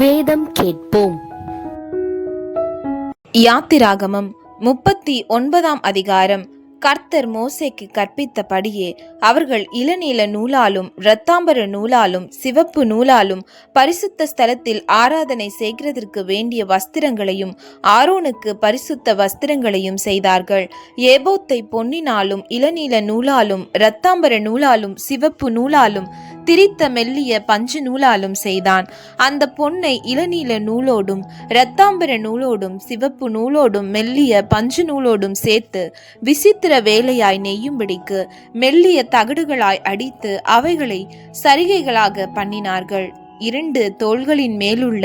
வேதம் கேட்போம். யாத்திராகமம் 39ஆம் அதிகாரம். கர்த்தர் மோசேக்கு கற்பித்தபடியே அவர்கள் இளநீல நூலாலும் இரத்தாம்பர நூலாலும் சிவப்பு நூலாலும் பரிசுத்த ஸ்தலத்தில் ஆராதனை செய்கிறதற்கு வேண்டிய வஸ்திரங்களையும் ஆரோனுக்கு பரிசுத்த வஸ்திரங்களையும் செய்தார்கள். ஏபோத்தை பொன்னினாலும் இளநீல நூலாலும் இரத்தாம்பர நூலாலும் சிவப்பு நூலாலும் திரித்த மெல்லிய பஞ்சு நூலாலும் செய்தான். அந்த பொன்னை இளநீல நூலோடும் இரத்தாம்பர நூலோடும் சிவப்பு நூலோடும் மெல்லிய பஞ்சு நூலோடும் சேர்த்து விசித்திர வேலையாய் நெய்யும்படிக்கு மெல்லிய தகடுகளாய் அடித்து அவைகளை சரிகைகளாக பண்ணினார்கள். 2 தோள்களின் மேலுள்ள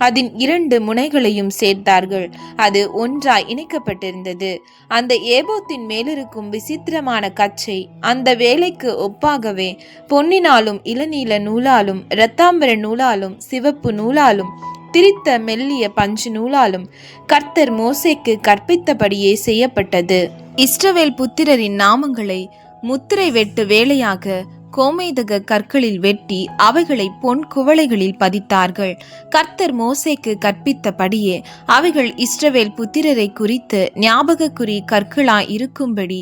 அதன் 2 முனைகளையும் சேர்த்தார்கள். அது ஒன்றாய் இணைக்கப்பட்டிருந்தது. அந்த ஏபோத்தின் மேலிருக்கும் விசித்திரமான கச்சை அந்த வேலைக்கு ஒப்பாகவே பொன்னினாலும் இளநீல நூலாலும் இரத்தாம்பர நூலாலும் சிவப்பு நூலாலும் திரித்த மெல்லிய பஞ்சு நூலாலும் கர்த்தர் மோசேக்கு கற்பித்தபடியே செய்யப்பட்டது. இஸ்ரவேல் புத்திரரின் நாமங்களை முத்திரை வெட்டு வேலையாக கோமேதக கற்களில் வெட்டி அவைகளை பொன் குவளைகளில் பதித்தார்கள். கர்த்தர் மோசேக்கு கற்பித்தபடியே அவைகள் இஸ்ரவேல் புத்திரரை குறித்து ஞாபக குறி கற்களாய் இருக்கும்படி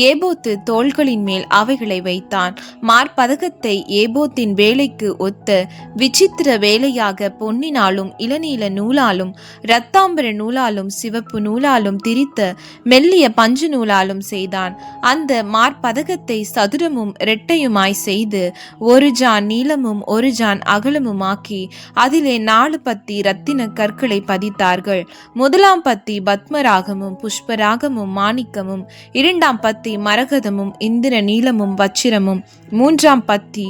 ஏபோத்து தோள்களின் மேல் அவைகளை வைத்தான். மார்பதகத்தை ஏபோத்தின் வேலைக்கு ஒத்த விசித்திர வேலையாக பொன்னினாலும் இளநீல நூலாலும் இரத்தாம்பர நூலாலும் சிவப்பு நூலாலும் திரித்த மெல்லிய பஞ்சு நூலாலும் செய்தான். அந்த மார்பதகத்தை சதுரமும் இரட்டையுமாய் செய்து 1 ஜான் நீளமும் 1 ஜான் அகலமுமாக்கி அதிலே 4 பத்தி இரத்தின கற்களை பதித்தார்கள். 1ஆம் பத்தி பத்மராகமும் புஷ்பராகமும் மாணிக்கமும், 2ஆம் பத்தி மரகதமும் இந்திர நீலமும் வச்சிரமும், 3ஆம் பத்தி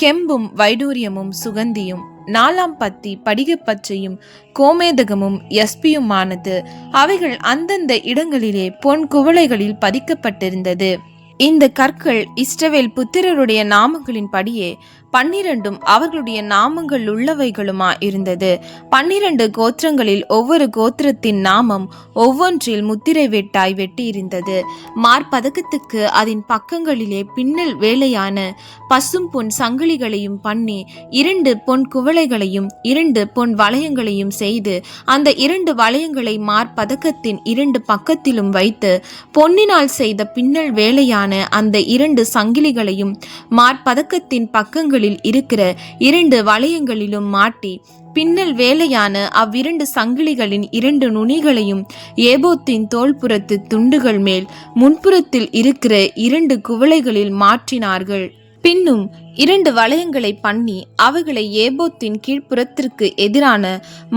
கெம்பும் வைடூரியமும் சுகந்தியும், 4ஆம் பத்தி படிகப்பச்சையும் கோமேதகமும் யஸ்பியுமானது. அவைகள் அந்தந்த இடங்களிலே பொன் குவளைகளில் பதிக்கப்பட்டிருந்தது. இந்த கற்கள் இஸ்ரவேல் புத்திரருடைய நாமங்களின் படியே 12 அவர்களுடைய நாமங்கள் உள்ளவைகளுமா இருந்தது. 12 கோத்திரங்களில் ஒவ்வொரு கோத்திரத்தின் நாமம் ஒவ்வொன்றில் முத்திரை வெட்டாய் வெட்டியிருந்தது. மார்பதக்கத்துக்கு அதன் பக்கங்களிலே பின்னல் வேலையான பசும் பொன் சங்கிலிகளையும் பண்ணி 2 பொன் குவளைகளையும் 2 பொன் வளையங்களையும் செய்து அந்த 2 வளையங்களை மார்பதக்கத்தின் 2 பக்கத்திலும் வைத்து பொன்னினால் செய்த பின்னல் வேலையான அந்த 2 சங்கிலிகளையும் மார்பதக்கத்தின் பக்கங்களில் இருக்கிற 2 வளையங்களிலும் மாட்டி பின்னல் வேலையான அவ்விரண்டு சங்கிலிகளின் 2 நுனிகளையும் ஏபோத்தின் தோள்புறத்து துண்டுகள் மேல் முன்புறத்தில் இருக்கிற 2 குவளைகளில் மாற்றினார்கள். பின்னும் 2 வளையங்களை பண்ணி அவைகளை ஏபோத்தின் கீழ்ப்புறத்திற்கு எதிரான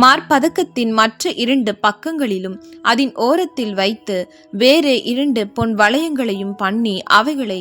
மார்பதக்கத்தின் மற்ற 2 பக்கங்களிலும் அதன் ஓரத்தில் வைத்து வேறு 2 பொன் வளையங்களையும் பண்ணி அவைகளை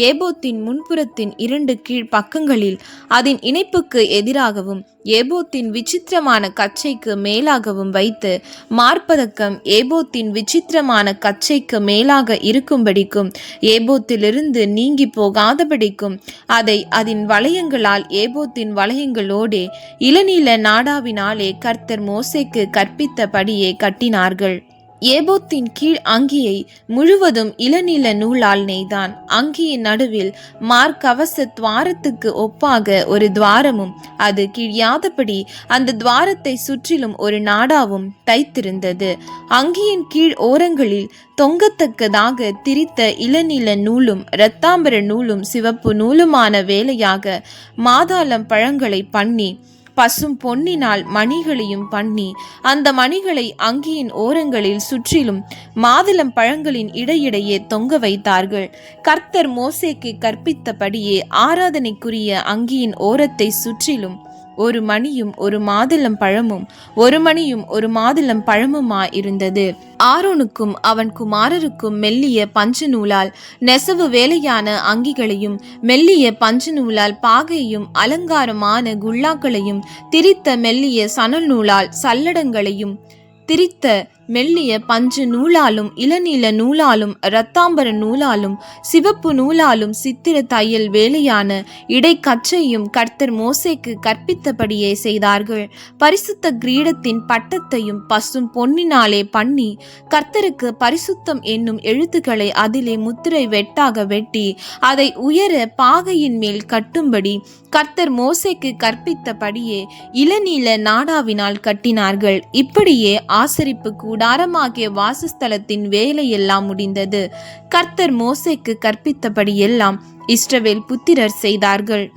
ஏபோத்தின் முன்புறத்தின் 2 கீழ் பக்கங்களில் அதன் இணைப்புக்கு எதிராகவும் ஏபோத்தின் விசித்திரமான கச்சைக்கு மேலாகவும் வைத்து மார்பதக்கம் ஏபோத்தின் விசித்திரமான கச்சைக்கு மேலாக இருக்கும்படிக்கும் ஏபோத்திலிருந்து நீங்கி போகாதபடிக்கும் அதை அதன் வளையங்களால் ஏபோத்தின் வளையங்களோடே இளநீல நாடாவினாலே கர்த்தர் மோசேக்கு கற்பித்தபடியே கட்டினார்கள். ஏபோத்தின் கீழ் அங்கியை முழுவதும் இளநீல நூலால் நெய்தான். அங்கியின் நடுவில் மார்கவச துவாரத்துக்கு ஒப்பாக ஒரு துவாரமும் அது கிழியாதபடி அந்த துவாரத்தை சுற்றிலும் ஒரு நாடாவும் தைத்திருந்தது. அங்கியின் கீழ் ஓரங்களில் தொங்கத்தக்கதாக திரித்த இளநீல நூலும் இரத்தாம்பர நூலும் சிவப்பு நூலுமான வேலையாக மாதாளம் பழங்களை பண்ணி பசும் பொன்னினால் மணிகளையும் பண்ணி அந்த மணிகளை அங்கியின் ஓரங்களில் சுற்றிலும் மாதுளம் பழங்களின் இடையிடையே தொங்க வைத்தார்கள். கர்த்தர் மோசேக்கு கற்பித்தபடியே ஆராதனைக்குரிய அங்கியின் ஓரத்தை சுற்றிலும் 1 மணியும் 1 மாதுளம் பழமும் 1 மணியும் 1 மாதுளம் பழமுமா இருந்தது. ஆரோனுக்கும் அவன் குமாரருக்கும் மெல்லிய பஞ்சு நூலால் நெசவு வேலையான அங்கிகளையும் மெல்லிய பஞ்சு நூலால் பாகையும் அலங்காரமான குல்லாக்களையும் திரித்த மெல்லிய சணல் நூலால் சல்லடங்களையும் திரித்த மெல்லிய பஞ்சு நூலாலும் இளநீல நூலாலும் இரத்தாம்பர நூலாலும் சிவப்பு நூலாலும் சித்திர தையல் வேலையான இடைக்கச்சையும் கர்த்தர் மோசேக்கு கற்பித்தபடியே செய்தார்கள். பரிசுத்த கிரீடத்தின் பட்டத்தையும் பசும் பொன்னினாலே பண்ணி கர்த்தருக்கு பரிசுத்தம் என்னும் எழுத்துக்களை அதிலே முத்திரை வெட்டாக வெட்டி அதை உயர பாகையின் மேல் கட்டும்படி கர்த்தர் மோசேக்கு கற்பித்தபடியே இளநீல நாடாவினால் கட்டினார்கள். இப்படியே ஆசரிப்பு கூடாரமாகிய வாசஸ்தலத்தின் வேலையெல்லாம் முடிந்தது. கர்த்தர் மோசேக்கு கற்பித்தபடி எல்லாம் இஸ்ரவேல் புத்திரர் செய்தார்கள்.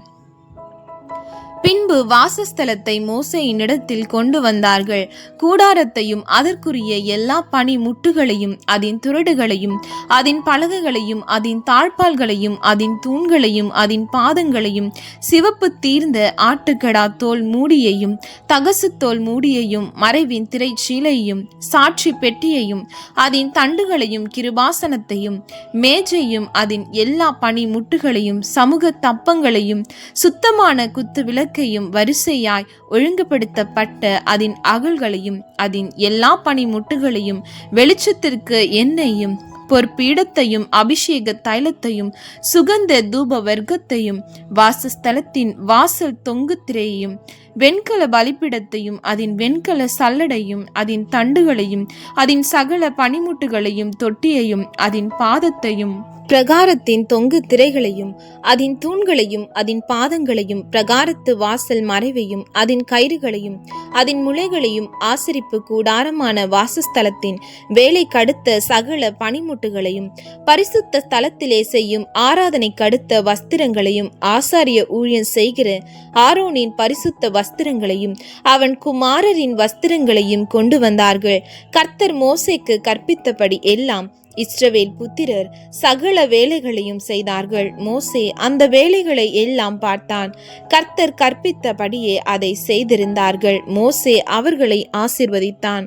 பின்பு வாசஸ்தலத்தை மோசேயினிடத்தில் கொண்டு வந்தார்கள். கூடாரத்தையும் அதற்குரிய எல்லா பனி முட்டுகளையும் அதன் துரடுகளையும் அதன் பலகைகளையும் அதன் தாழ்பால்களையும் அதன் தூண்களையும் அதன் பாதங்களையும் சிவப்பு தீர்ந்த ஆட்டுக்கடா தோல் மூடியையும் தகசு தோல் மூடியையும் மறைவின் திரைச்சீலையும் சாட்சி பெட்டியையும் அதன் தண்டுகளையும் கிருபாசனத்தையும் மேஜையும் அதன் எல்லா பனி முட்டுகளையும் சமூக தப்பங்களையும் சுத்தமான குத்து விளக்கையும் வரிசையாய் ஒழுங்குபடுத்தப்பட்ட அதன் அகல்களையும் அதன் எல்லா பனிமுட்டுகளையும் வெளிச்சத்திற்கு எண்ணெயும் பொற்பீடத்தையும் அபிஷேக தைலத்தையும் சுகந்த தூப வர்க்கத்தையும் வாசஸ்தலத்தின் வாசல் தொங்கு திரையையும் வெண்கல பலிப்பிடத்தையும் அதன் வெண்கல சல்லடையும் அதன் தண்டுகளையும் அதன் சகல பனிமுட்டுகளையும் தொட்டியையும் அதன் பாதத்தையும் பிரகாரத்தின் தொங்கு திரைகளையும் அதன் தூண்களையும் அதன் பாதங்களையும் பிரகாரத்து வாசல் மறைவையும் அதன் கயிறுகளையும் அதன் முளைகளையும் ஆசரிப்பு கூடாரமான வாசஸ்தலத்தின் வேலை கடுத்த சகல பனிமுட்டுகளையும் பரிசுத்த ஸ்தலத்திலே செய்யும் ஆராதனை கடுத்த வஸ்திரங்களையும் ஆசாரிய ஊழியம் செய்கிற ஆரோனின் பரிசுத்த வஸ்திரங்களையும் அவன் குமாரரின் வஸ்திரங்களையும் கொண்டு வந்தார்கள். கர்த்தர் மோசேக்கு கற்பித்தபடி எல்லாம் இஸ்ரவேல் புத்திரர் சகல வேலைகளையும் செய்தார்கள். மோசே அந்த வேலைகளை எல்லாம் பார்த்தான். கர்த்தர் கற்பித்தபடியே அதை செய்திருந்தார்கள். மோசே அவர்களை ஆசீர்வதித்தான்.